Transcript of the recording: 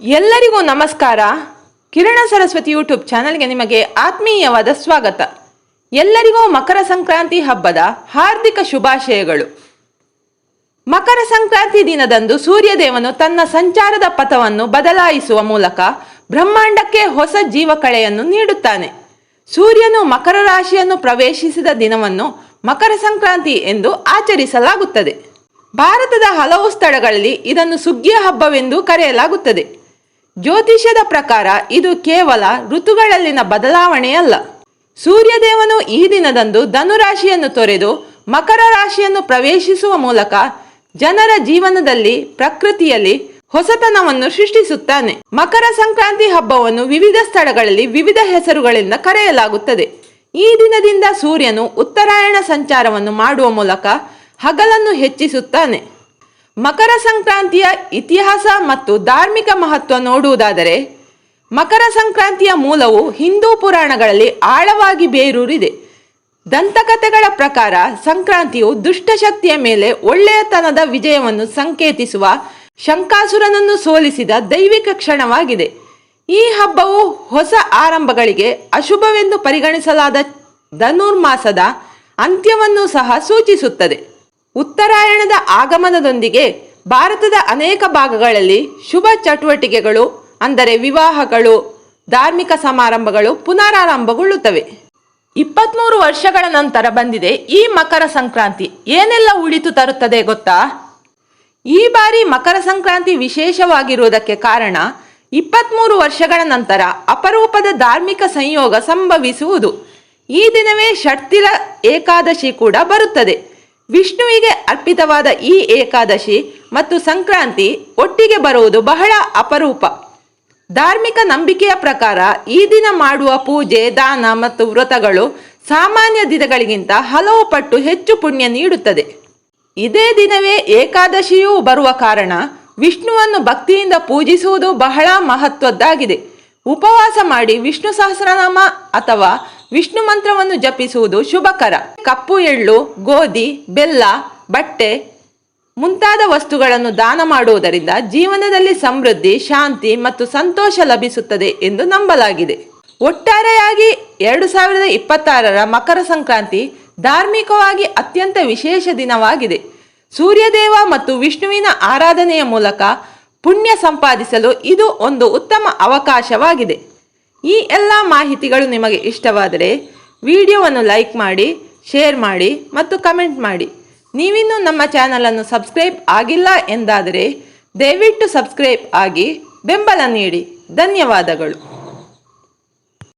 ಎಲ್ಲರಿಗೂ ನಮಸ್ಕಾರ. ಕಿರಣ ಸರಸ್ವತಿ ಯೂಟ್ಯೂಬ್ ಚಾನೆಲ್ಗೆ ನಿಮಗೆ ಆತ್ಮೀಯವಾದ ಸ್ವಾಗತ. ಎಲ್ಲರಿಗೂ ಮಕರ ಸಂಕ್ರಾಂತಿ ಹಬ್ಬದ ಹಾರ್ದಿಕ ಶುಭಾಶಯಗಳು. ಮಕರ ಸಂಕ್ರಾಂತಿ ದಿನದಂದು ಸೂರ್ಯದೇವನು ತನ್ನ ಸಂಚಾರದ ಪಥವನ್ನು ಬದಲಾಯಿಸುವ ಮೂಲಕ ಬ್ರಹ್ಮಾಂಡಕ್ಕೆ ಹೊಸ ಜೀವಕಳೆಯನ್ನು ನೀಡುತ್ತಾನೆ. ಸೂರ್ಯನು ಮಕರ ರಾಶಿಯನ್ನು ಪ್ರವೇಶಿಸಿದ ದಿನವನ್ನು ಮಕರ ಸಂಕ್ರಾಂತಿ ಎಂದು ಆಚರಿಸಲಾಗುತ್ತದೆ. ಭಾರತದ ಹಲವು ಸ್ಥಳಗಳಲ್ಲಿ ಇದನ್ನು ಸುಗ್ಗಿಯ ಹಬ್ಬವೆಂದು ಕರೆಯಲಾಗುತ್ತದೆ. ಜ್ಯೋತಿಷ್ಯದ ಪ್ರಕಾರ ಇದು ಕೇವಲ ಋತುಗಳಲ್ಲಿನ ಬದಲಾವಣೆಯಲ್ಲ. ಸೂರ್ಯದೇವನು ಈ ದಿನದಂದು ಧನುರಾಶಿಯನ್ನು ತೊರೆದು ಮಕರ ರಾಶಿಯನ್ನು ಪ್ರವೇಶಿಸುವ ಮೂಲಕ ಜನರ ಜೀವನದಲ್ಲಿ ಪ್ರಕೃತಿಯಲ್ಲಿ ಹೊಸತನವನ್ನು ಸೃಷ್ಟಿಸುತ್ತಾನೆ. ಮಕರ ಸಂಕ್ರಾಂತಿ ಹಬ್ಬವನ್ನು ವಿವಿಧ ಸ್ಥಳಗಳಲ್ಲಿ ವಿವಿಧ ಹೆಸರುಗಳಿಂದ ಕರೆಯಲಾಗುತ್ತದೆ. ಈ ದಿನದಿಂದ ಸೂರ್ಯನು ಉತ್ತರಾಯಣ ಸಂಚಾರವನ್ನು ಮಾಡುವ ಮೂಲಕ ಹಗಲನ್ನು ಹೆಚ್ಚಿಸುತ್ತಾನೆ. ಮಕರ ಸಂಕ್ರಾಂತಿಯ ಇತಿಹಾಸ ಮತ್ತು ಧಾರ್ಮಿಕ ಮಹತ್ವ ನೋಡುವುದಾದರೆ, ಮಕರ ಸಂಕ್ರಾಂತಿಯ ಮೂಲವು ಹಿಂದೂ ಪುರಾಣಗಳಲ್ಲಿ ಆಳವಾಗಿ ಬೇರೂರಿದೆ. ದಂತಕಥೆಗಳ ಪ್ರಕಾರ ಸಂಕ್ರಾಂತಿಯು ದುಷ್ಟಶಕ್ತಿಯ ಮೇಲೆ ಒಳ್ಳೆಯತನದ ವಿಜಯವನ್ನು ಸಂಕೇತಿಸುವ ಶಂಕಾಸುರನನ್ನು ಸೋಲಿಸಿದ ದೈವಿಕ ಕ್ಷಣವಾಗಿದೆ. ಈ ಹಬ್ಬವು ಹೊಸ ಆರಂಭಗಳಿಗೆ ಅಶುಭವೆಂದು ಪರಿಗಣಿಸಲಾದ ಧನುರ್ಮಾಸದ ಅಂತ್ಯವನ್ನು ಸಹ ಸೂಚಿಸುತ್ತದೆ. ಉತ್ತರಾಯಣದ ಆಗಮನದೊಂದಿಗೆ ಭಾರತದ ಅನೇಕ ಭಾಗಗಳಲ್ಲಿ ಶುಭ ಚಟುವಟಿಕೆಗಳು ಅಂದರೆ ವಿವಾಹಗಳು, ಧಾರ್ಮಿಕ ಸಮಾರಂಭಗಳು ಪುನರಾರಂಭಗೊಳ್ಳುತ್ತವೆ. 23 ವರ್ಷಗಳ ನಂತರ ಬಂದಿದೆ ಈ ಮಕರ ಸಂಕ್ರಾಂತಿ. ಏನೆಲ್ಲ ಉಳಿತು ತರುತ್ತದೆ ಗೊತ್ತಾ? ಈ ಬಾರಿ ಮಕರ ಸಂಕ್ರಾಂತಿ ವಿಶೇಷವಾಗಿರುವುದಕ್ಕೆ ಕಾರಣ 23 ವರ್ಷಗಳ ನಂತರ ಅಪರೂಪದ ಧಾರ್ಮಿಕ ಸಂಯೋಗ ಸಂಭವಿಸುವುದು. ಈ ದಿನವೇ ಷಟ್ತಿಲ ಏಕಾದಶಿ ಕೂಡ ಬರುತ್ತದೆ. ವಿಷ್ಣುವಿಗೆ ಅರ್ಪಿತವಾದ ಈ ಏಕಾದಶಿ ಮತ್ತು ಸಂಕ್ರಾಂತಿ ಒಟ್ಟಿಗೆ ಬರುವುದು ಬಹಳ ಅಪರೂಪ. ಧಾರ್ಮಿಕ ನಂಬಿಕೆಯ ಪ್ರಕಾರ ಈ ದಿನ ಮಾಡುವ ಪೂಜೆ, ದಾನ ಮತ್ತು ವ್ರತಗಳು ಸಾಮಾನ್ಯ ದಿನಗಳಿಗಿಂತ ಹಲವು ಪಟ್ಟು ಹೆಚ್ಚು ಪುಣ್ಯ ನೀಡುತ್ತದೆ. ಇದೇ ದಿನವೇ ಏಕಾದಶಿಯೂ ಬರುವ ಕಾರಣ ವಿಷ್ಣುವನ್ನು ಭಕ್ತಿಯಿಂದ ಪೂಜಿಸುವುದು ಬಹಳ ಮಹತ್ವದ್ದಾಗಿದೆ. ಉಪವಾಸ ಮಾಡಿ ವಿಷ್ಣು ಸಹಸ್ರನಾಮ ಅಥವಾ ವಿಷ್ಣು ಮಂತ್ರವನ್ನು ಜಪಿಸುವುದು ಶುಭಕರ. ಕಪ್ಪು ಎಳ್ಳು, ಗೋಧಿ, ಬೆಲ್ಲ, ಬಟ್ಟೆ ಮುಂತಾದ ವಸ್ತುಗಳನ್ನು ದಾನ ಮಾಡುವುದರಿಂದ ಜೀವನದಲ್ಲಿ ಸಮೃದ್ಧಿ, ಶಾಂತಿ ಮತ್ತು ಸಂತೋಷ ಲಭಿಸುತ್ತದೆ ಎಂದು ನಂಬಲಾಗಿದೆ. ಒಟ್ಟಾರೆಯಾಗಿ 2026ರ ಮಕರ ಸಂಕ್ರಾಂತಿ ಧಾರ್ಮಿಕವಾಗಿ ಅತ್ಯಂತ ವಿಶೇಷ ದಿನವಾಗಿದೆ. ಸೂರ್ಯದೇವ ಮತ್ತು ವಿಷ್ಣುವಿನ ಆರಾಧನೆಯ ಮೂಲಕ ಪುಣ್ಯ ಸಂಪಾದಿಸಲು ಇದು ಒಂದು ಉತ್ತಮ ಅವಕಾಶವಾಗಿದೆ. ಈ ಎಲ್ಲ ಮಾಹಿತಿಗಳು ನಿಮಗೆ ಇಷ್ಟವಾದರೆ ವಿಡಿಯೋವನ್ನು ಲೈಕ್ ಮಾಡಿ, ಶೇರ್ ಮಾಡಿ ಮತ್ತು ಕಮೆಂಟ್ ಮಾಡಿ. ನೀವಿನ್ನೂ ನಮ್ಮ ಚಾನಲನ್ನು ಸಬ್ಸ್ಕ್ರೈಬ್ ಆಗಿಲ್ಲ ಎಂದಾದರೆ ದಯವಿಟ್ಟು ಸಬ್ಸ್ಕ್ರೈಬ್ ಆಗಿ ಬೆಂಬಲ ನೀಡಿ. ಧನ್ಯವಾದಗಳು.